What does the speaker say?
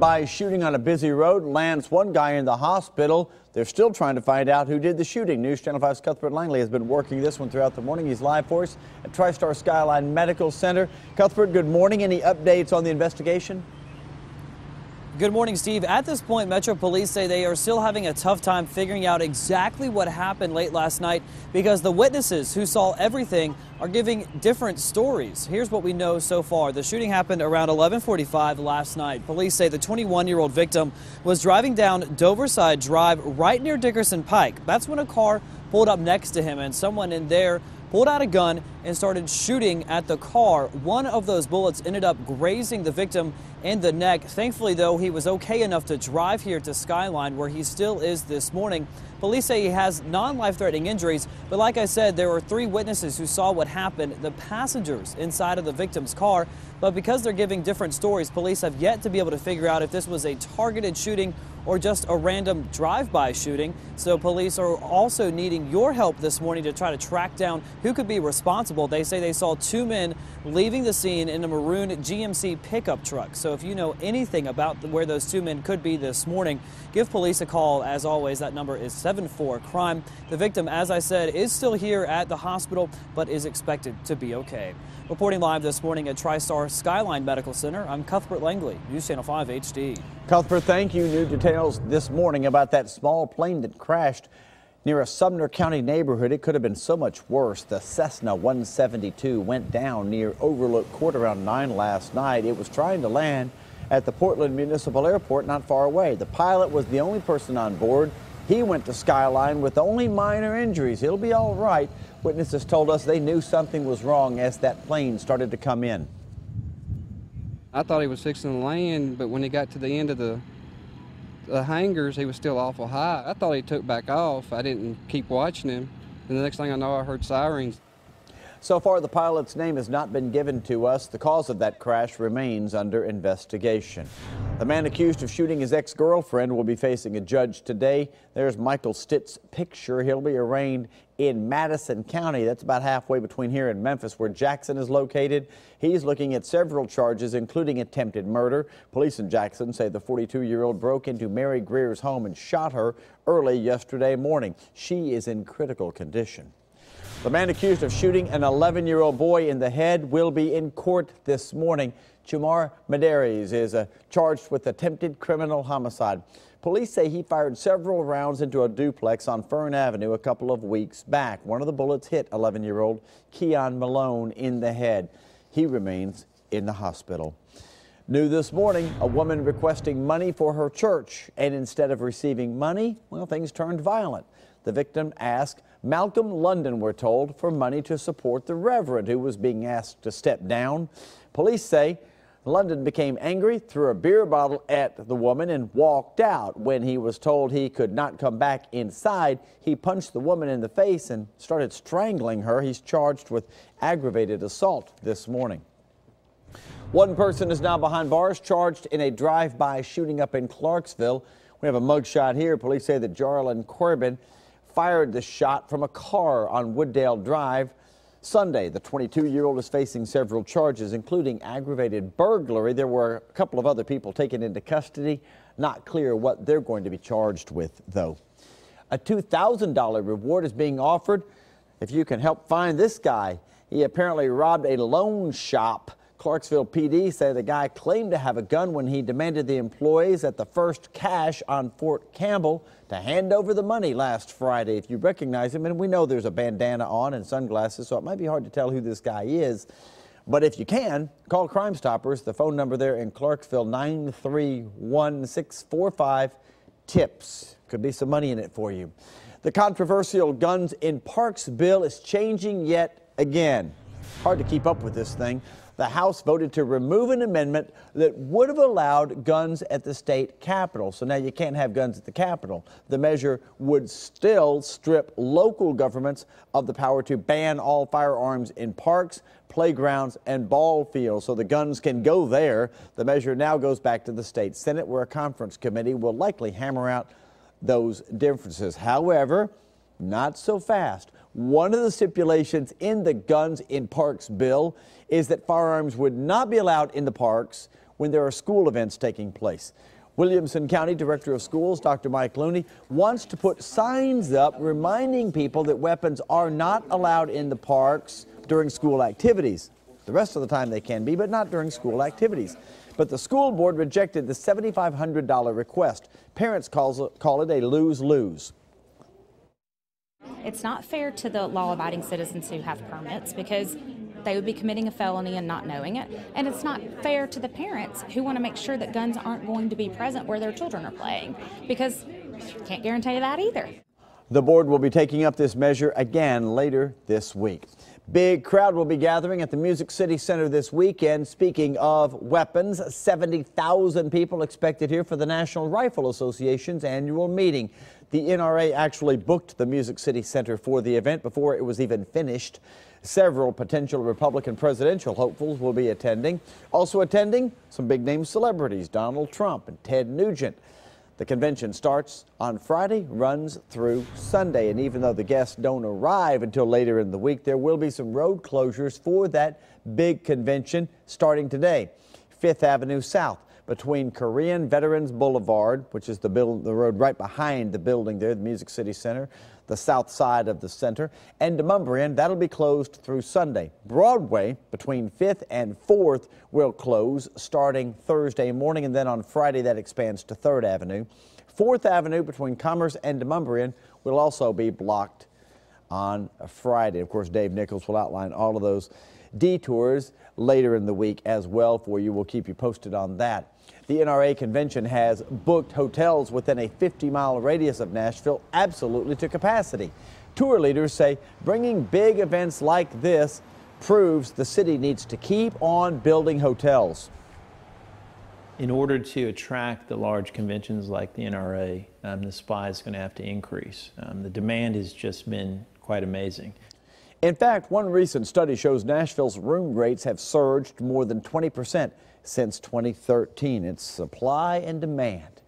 By shooting on a busy road lands one guy in the hospital. They're still trying to find out who did the shooting. News Channel 5's Cuthbert Langley has been working this one throughout the morning. He's live for us at TriStar Skyline Medical Center. Cuthbert, good morning. Any updates on the investigation? Good morning, Steve. At this point, Metro Police say they are still having a tough time figuring out exactly what happened late last night because the witnesses who saw everything are giving different stories. Here's what we know so far. The shooting happened around 11:45 last night. Police say the 21-year-old victim was driving down Doverside Drive right near Dickerson Pike. That's when a car pulled up next to him and someone in there pulled out a gun and started shooting at the car. One of those bullets ended up grazing the victim in the neck. Thankfully, though, he was okay enough to drive here to Skyline, where he still is this morning. Police say he has non-life-threatening injuries, but like I said, there were 3 witnesses who saw what happened, the passengers inside of the victim's car. But because they're giving different stories, police have yet to be able to figure out if this was a targeted shooting or just a random drive-by shooting. So police are also needing your help this morning to try to track down who could be responsible. They say they saw 2 men leaving the scene in a maroon GMC pickup truck. So if you know anything about where those 2 men could be this morning, give police a call. As always, that number is 74-CRIME. The victim, as I said, is still here at the hospital, but is expected to be okay. Reporting live this morning at TriStar Skyline Medical Center, I'm Cuthbert Langley, News Channel 5 HD. Cuthbert, thank you. New details this morning about that small plane that crashed near a Sumner County neighborhood. It could have been so much worse. The Cessna 172 went down near Overlook Court around 9 last night. It was trying to land at the Portland Municipal Airport not far away. The pilot was the only person on board. He went to Skyline with only minor injuries. He'll be all right. Witnesses told us they knew something was wrong as that plane started to come in. I thought he was fixing to land, but when he got to the end of the hangars, he was still awful high. I thought he took back off. I didn't keep watching him, and the next thing I know, I heard sirens. So far, the pilot's name has not been given to us. The cause of that crash remains under investigation. The man accused of shooting his ex-girlfriend will be facing a judge today. There's Michael Stitt's picture. He'll be arraigned in Madison County. That's about halfway between here and Memphis, where Jackson is located. He's looking at several charges, including attempted murder. Police in Jackson say the 42-year-old broke into Mary Greer's home and shot her early yesterday morning. She is in critical condition. The man accused of shooting an 11-year-old boy in the head will be in court this morning. Chumar Medeiros is charged with attempted criminal homicide. Police say he fired several rounds into a duplex on Fern Avenue a couple of weeks back. One of the bullets hit 11-year-old Keon Malone in the head. He remains in the hospital. New this morning, a woman requesting money for her church, and instead of receiving money, well, things turned violent. The victim asked Malcolm London, we're told, for money to support the reverend who was being asked to step down. Police say London became angry, threw a beer bottle at the woman, and walked out. When he was told he could not come back inside, he punched the woman in the face and started strangling her. He's charged with aggravated assault this morning. One person is now behind bars, charged in a drive-by shooting up in Clarksville. We have a mugshot here. Police say that Jarlin Corbin fired the shot from a car on Wooddale Drive Sunday. The 22-year-old is facing several charges, including aggravated burglary. There were a couple of other people taken into custody. Not clear what they're going to be charged with, though. A $2,000 reward is being offered if you can help find this guy. He apparently robbed a loan shop. Clarksville PD say the guy claimed to have a gun when he demanded the employees at the First Cash on Fort Campbell to hand over the money last Friday. If you recognize him, and we know there's a bandana on and sunglasses, so it might be hard to tell who this guy is. But if you can, call Crime Stoppers. The phone number there in Clarksville, 931-645-TIPS. Could be some money in it for you. The controversial Guns in Parks bill is changing yet again. Hard to keep up with this thing. The House voted to remove an amendment that would have allowed guns at the state capitol. So now you can't have guns at the Capitol. The measure would still strip local governments of the power to ban all firearms in parks, playgrounds, and ball fields. So the guns can go there. The measure now goes back to the state Senate, where a conference committee will likely hammer out those differences. However, not so fast. One of the stipulations in the Guns in Parks bill is that firearms would not be allowed in the parks when there are school events taking place. Williamson County Director of Schools, Dr. Mike Looney, wants to put signs up reminding people that weapons are not allowed in the parks during school activities. The rest of the time they can be, but not during school activities. But the school board rejected the $7,500 request. Parents call it a lose-lose. It's not fair to the law-abiding citizens who have permits because they would be committing a felony and not knowing it. And it's not fair to the parents who want to make sure that guns aren't going to be present where their children are playing, because you can't guarantee that either. The board will be taking up this measure again later this week. Big crowd will be gathering at the Music City Center this weekend. Speaking of weapons, 70,000 people expected here for the National Rifle Association's annual meeting. The NRA actually booked the Music City Center for the event before it was even finished. Several potential Republican presidential hopefuls will be attending. Also attending, some big-name celebrities, Donald Trump and Ted Nugent. The convention starts on Friday, runs through Sunday, and even though the guests don't arrive until later in the week, there will be some road closures for that big convention starting today. 5th Avenue South between Korean Veterans Boulevard, which is the road right behind the building there, the Music City Center, the south side of the center, and Demonbreun, that'll be closed through Sunday. Broadway between 5th and 4th will close starting Thursday morning, and then on Friday that expands to 3rd Avenue. 4th Avenue between Commerce and Demonbreun will also be blocked on Friday. Of course, Dave Nichols will outline all of those detours later in the week as well for you. We'll keep you posted on that. The NRA convention has booked hotels within a 50-mile radius of Nashville absolutely to capacity. Tour leaders say bringing big events like this proves the city needs to keep on building hotels. In order to attract the large conventions like the NRA, the supply is going to have to increase. The demand has just been quite amazing. In fact, one recent study shows Nashville's room rates have surged more than 20% since 2013. It's supply and demand.